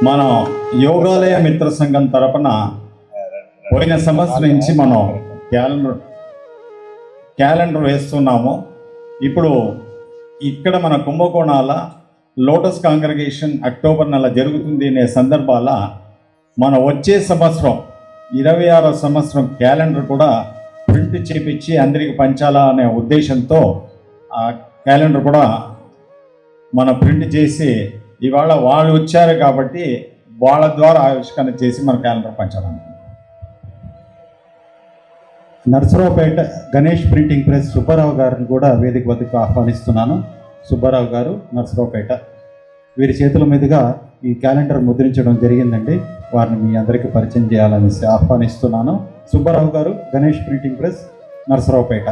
మనం యోగాలయ మిత్ర సంఘం తరపున పోయిన సంవత్సరం నుంచి మనం క్యాలెండర్ వేస్తున్నాము. ఇప్పుడు ఇక్కడ మన కుంభకోణాల లోటస్ కాంగ్రిగేషన్ అక్టోబర్ నెల జరుగుతుంది అనే సందర్భాల మన వచ్చే సంవత్సరం 26వ సంవత్సరం క్యాలెండర్ కూడా ప్రింట్ చేపించి అందరికి పంచాలా అనే ఉద్దేశంతో ఆ క్యాలెండర్ కూడా మనం ప్రింట్ చేసి ఇవాళ వాళ్ళు వచ్చారు కాబట్టి వాళ్ళ ద్వారా ఆవిష్కరణ చేసి మన క్యాలెండర్ పంచాలని. నర్సరావుపేట గణేష్ ప్రింటింగ్ ప్రెస్ సుబ్బారావు గారిని కూడా వేదిక వద్దకు ఆహ్వానిస్తున్నాను. సుబ్బారావు గారు, నర్సరావుపేట, వీరి చేతుల మీదుగా ఈ క్యాలెండర్ ముద్రించడం జరిగిందండి. వారిని మీ అందరికీ పరిచయం చేయాలనేసి ఆహ్వానిస్తున్నాను. సుబ్బారావు గారు, గణేష్ ప్రింటింగ్ ప్రెస్, నర్సరావుపేట.